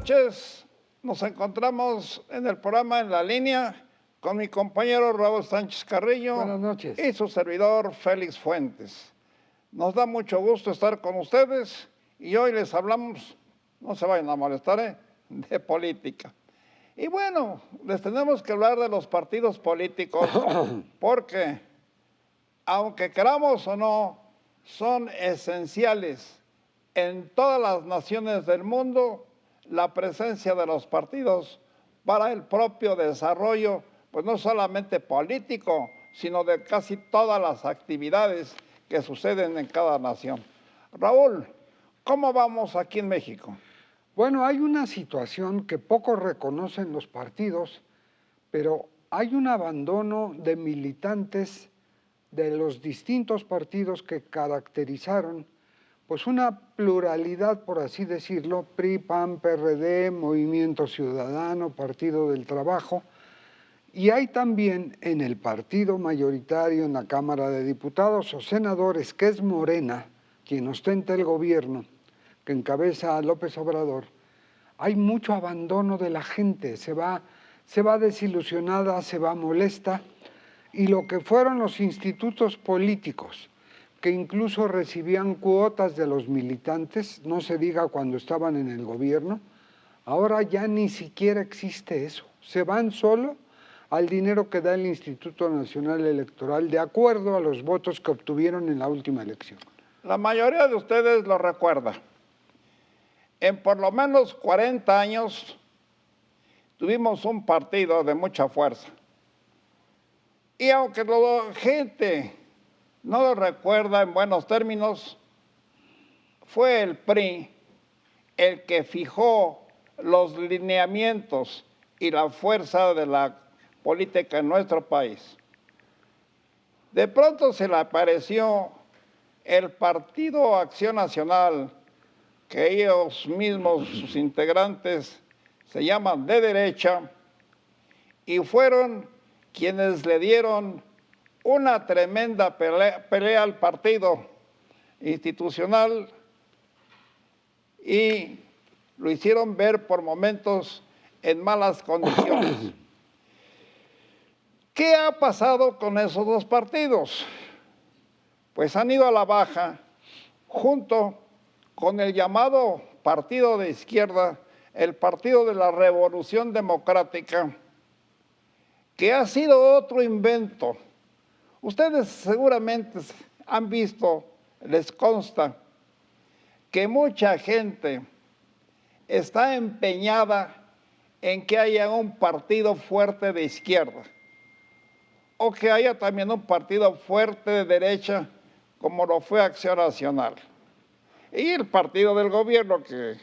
noches. Nos encontramos en el programa En la Línea con mi compañero Raúl Sánchez Carrillo. Buenas noches. Y su servidor Félix Fuentes. Nos da mucho gusto estar con ustedes y hoy les hablamos, no se vayan a molestar, de política. Y bueno, les tenemos que hablar de los partidos políticos porque, aunque queramos o no, son esenciales en todas las naciones del mundo la presencia de los partidos para el propio desarrollo, pues no solamente político, sino de casi todas las actividades que suceden en cada nación. Raúl, ¿cómo vamos aquí en México? Bueno, hay una situación que pocos reconocen los partidos, pero hay un abandono de militantes de los distintos partidos que caracterizaron pues una pluralidad, por así decirlo, PRI, PAN, PRD, Movimiento Ciudadano, Partido del Trabajo, y hay también en el partido mayoritario en la Cámara de Diputados o senadores, que es Morena, quien ostenta el gobierno, que encabeza a López Obrador, hay mucho abandono de la gente, se va desilusionada, se va molesta, y lo que fueron los institutos políticos, que incluso recibían cuotas de los militantes, no se diga cuando estaban en el gobierno, ahora ya ni siquiera existe eso. Se van solo al dinero que da el Instituto Nacional Electoral de acuerdo a los votos que obtuvieron en la última elección. La mayoría de ustedes lo recuerda. En por lo menos 40 años tuvimos un partido de mucha fuerza. Y aunque la gente no lo recuerda en buenos términos, fue el PRI el que fijó los lineamientos y la fuerza de la política en nuestro país. De pronto se le apareció el Partido Acción Nacional, que ellos mismos, sus integrantes, se llaman de derecha, y fueron quienes le dieron una tremenda pelea al partido institucional y lo hicieron ver por momentos en malas condiciones. ¿Qué ha pasado con esos dos partidos? Pues han ido a la baja junto con el llamado partido de izquierda, el Partido de la Revolución Democrática, que ha sido otro invento. Ustedes seguramente han visto, les consta, que mucha gente está empeñada en que haya un partido fuerte de izquierda o que haya también un partido fuerte de derecha, como lo fue Acción Nacional. Y el partido del gobierno que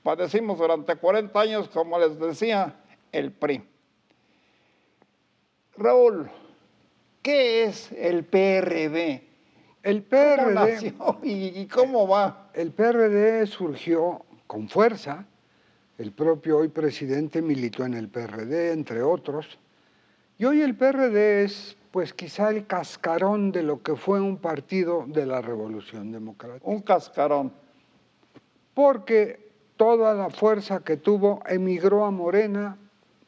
padecimos durante 40 años, como les decía, el PRI. Raúl, ¿qué es el PRD? El PRD, ¿cómo nació y cómo va? El PRD surgió con fuerza, el propio hoy presidente militó en el PRD, entre otros, y hoy el PRD es pues quizá el cascarón de lo que fue un partido de la Revolución Democrática. Un cascarón. Porque toda la fuerza que tuvo emigró a Morena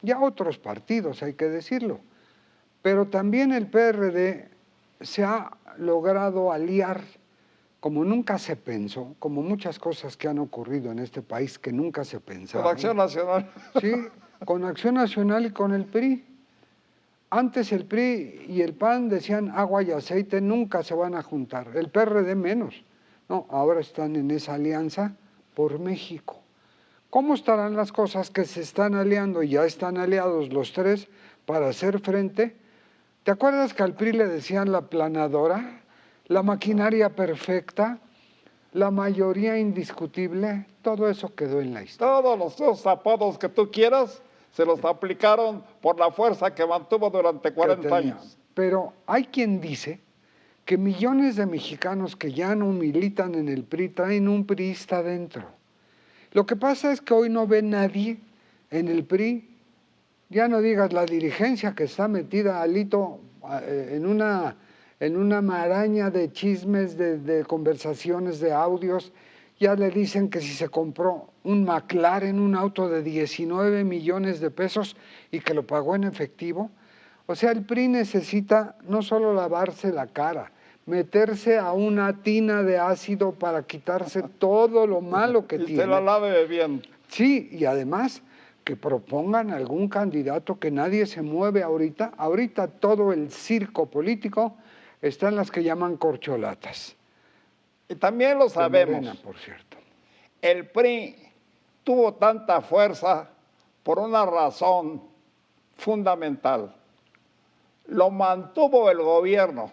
y a otros partidos, hay que decirlo. Pero también el PRD se ha logrado aliar como nunca se pensó, como muchas cosas que han ocurrido en este país que nunca se pensaron. Con Acción Nacional. Sí, con Acción Nacional y con el PRI. Antes el PRI y el PAN decían agua y aceite, nunca se van a juntar. El PRD menos. No, ahora están en esa alianza por México. ¿Cómo estarán las cosas que se están aliando y ya están aliados los tres para hacer frente? ¿Te acuerdas que al PRI le decían la planadora, la maquinaria perfecta, la mayoría indiscutible? Todo eso quedó en la historia. Todos los apodos que tú quieras se los aplicaron por la fuerza que mantuvo durante 40 años. Pero hay quien dice que millones de mexicanos que ya no militan en el PRI traen un priista dentro. Lo que pasa es que hoy no ve nadie en el PRI, ya no digas la dirigencia que está metida, Alito, en una maraña de chismes, de conversaciones, de audios, ya le dicen que si se compró un McLaren, un auto de 19 millones de pesos y que lo pagó en efectivo. O sea, el PRI necesita no solo lavarse la cara, meterse a una tina de ácido para quitarse todo lo malo que Y tiene. se la lave bien. Sí, y además que propongan algún candidato que nadie se mueve ahorita. Ahorita todo el circo político está en las que llaman corcholatas. Y también lo De sabemos. Morena, por cierto. El PRI tuvo tanta fuerza por una razón fundamental. Lo mantuvo el gobierno.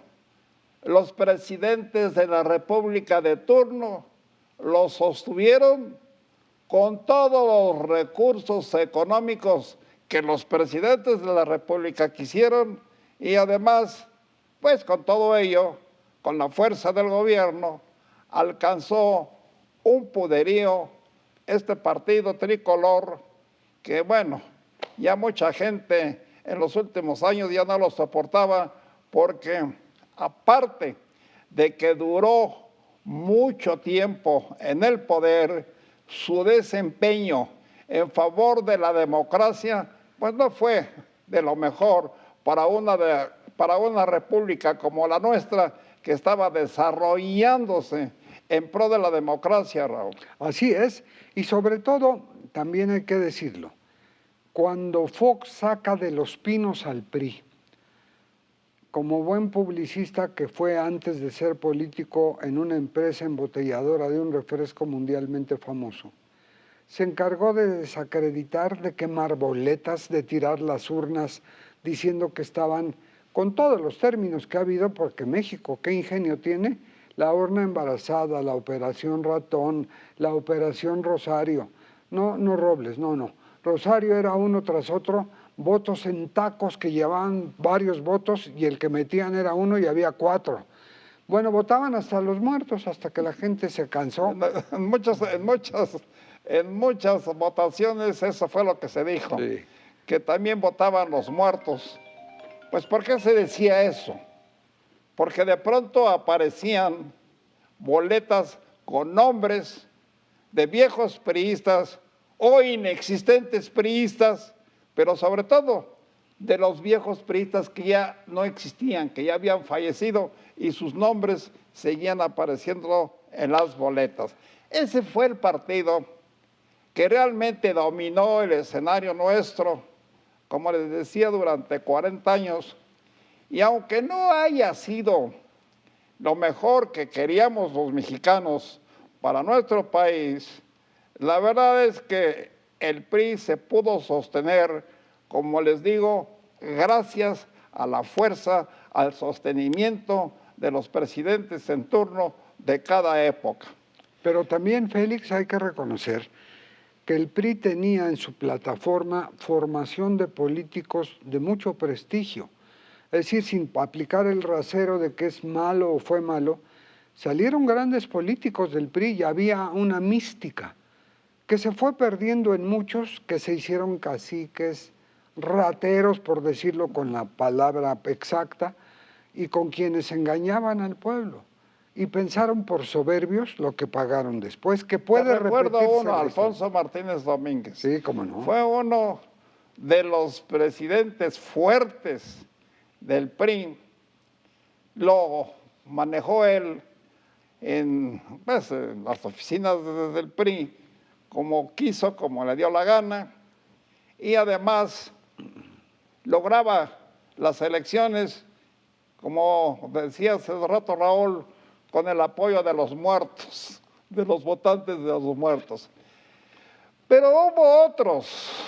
Los presidentes de la República de turno lo sostuvieron con todos los recursos económicos que los presidentes de la República quisieron y además, pues con todo ello, con la fuerza del gobierno, alcanzó un poderío este partido tricolor que, bueno, ya mucha gente en los últimos años ya no lo soportaba porque aparte de que duró mucho tiempo en el poder, su desempeño en favor de la democracia, pues no fue de lo mejor para una república como la nuestra, que estaba desarrollándose en pro de la democracia, Raúl. Así es, y sobre todo, también hay que decirlo, cuando Fox saca de Los Pinos al PRI, como buen publicista que fue antes de ser político en una empresa embotelladora de un refresco mundialmente famoso, se encargó de desacreditar, de quemar boletas, de tirar las urnas diciendo que estaban con todos los términos que ha habido, porque México, ¿qué ingenio tiene? La urna embarazada, la operación ratón, la operación Rosario. No, no Robles, no. Rosario era uno tras otro, votos en tacos que llevaban varios votos y el que metían era uno y había 4. Bueno, votaban hasta los muertos, hasta que la gente se cansó. En muchas votaciones eso fue lo que se dijo, Sí. Que también votaban los muertos. Pues ¿por qué se decía eso? Porque de pronto aparecían boletas con nombres de viejos priistas o inexistentes priistas, pero sobre todo de los viejos priistas que ya no existían, que ya habían fallecido y sus nombres seguían apareciendo en las boletas. Ese fue el partido que realmente dominó el escenario nuestro, como les decía, durante 40 años. Y aunque no haya sido lo mejor que queríamos los mexicanos para nuestro país, la verdad es que el PRI se pudo sostener, como les digo, gracias a la fuerza, al sostenimiento de los presidentes en turno de cada época. Pero también, Félix, hay que reconocer que el PRI tenía en su plataforma formación de políticos de mucho prestigio. Es decir, sin aplicar el rasero de que es malo o fue malo, salieron grandes políticos del PRI y había una mística que se fue perdiendo en muchos, que se hicieron caciques, rateros, por decirlo con la palabra exacta, y con quienes engañaban al pueblo. Y pensaron por soberbios lo que pagaron después, que puede recuerdo repetirse. uno, Alfonso Martínez Domínguez. Sí, cómo no. Fue uno de los presidentes fuertes del PRI. Lo manejó él en las oficinas del PRI como quiso, como le dio la gana, y además lograba las elecciones, como decía hace rato Raúl, con el apoyo de los muertos, de los votantes de los muertos. Pero hubo otros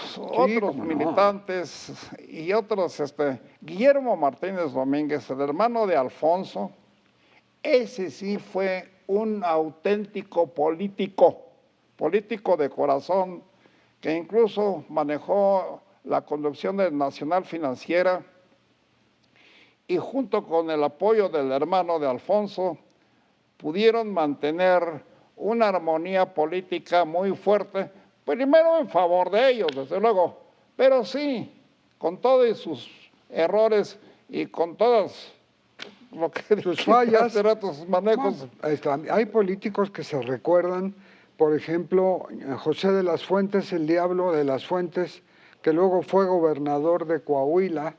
militantes y otros, Guillermo Martínez Domínguez, el hermano de Alfonso, ese sí fue un auténtico político de corazón, que incluso manejó la conducción de Nacional Financiera y junto con el apoyo del hermano de Alfonso, pudieron mantener una armonía política muy fuerte, primero en favor de ellos, desde luego, pero sí, con todos sus errores y con todas sus fallas, sus manejos. Hay políticos que se recuerdan Por ejemplo, José de las Fuentes, el Diablo de las Fuentes, que luego fue gobernador de Coahuila,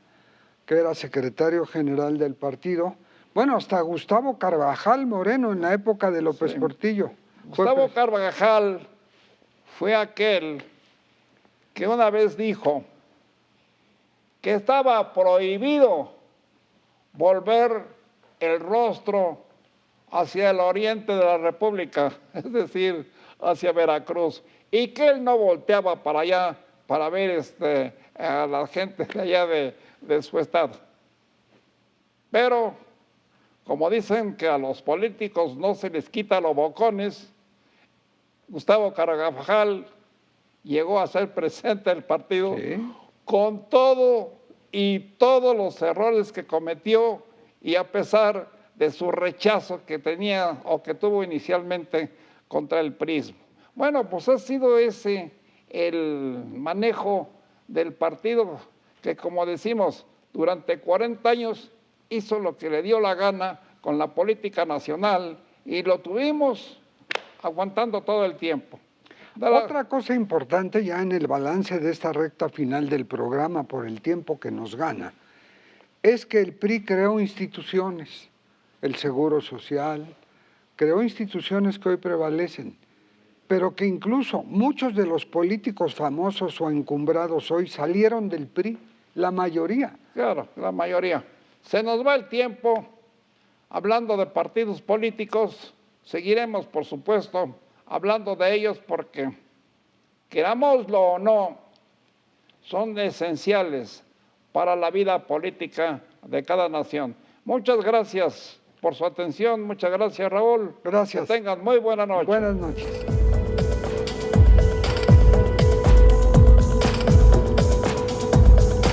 que era secretario general del partido. Bueno, hasta Gustavo Carvajal Moreno en la época de López Portillo. Gustavo Carvajal fue aquel que una vez dijo que estaba prohibido volver el rostro hacia el oriente de la República, es decir, hacia Veracruz, y que él no volteaba para allá para ver a la gente de allá de su estado. Pero, como dicen que a los políticos no se les quita los bocones, Gustavo Carvajal llegó a ser presidente del partido con todo y todos los errores que cometió y a pesar de su rechazo que tenía o que tuvo inicialmente contra el PRI. Bueno, pues ha sido ese el manejo del partido que, como decimos, durante 40 años hizo lo que le dio la gana con la política nacional y lo tuvimos aguantando todo el tiempo. Otra cosa importante ya en el balance de esta recta final del programa por el tiempo que nos gana, es que el PRI creó instituciones, el Seguro Social, creó instituciones que hoy prevalecen, pero que incluso muchos de los políticos famosos o encumbrados hoy salieron del PRI, la mayoría. Claro, la mayoría. Se nos va el tiempo hablando de partidos políticos, seguiremos, por supuesto, hablando de ellos porque, querámoslo o no, son esenciales para la vida política de cada nación. Muchas gracias por su atención, muchas gracias, Raúl. Gracias. Que tengan muy buena noche. Buenas noches.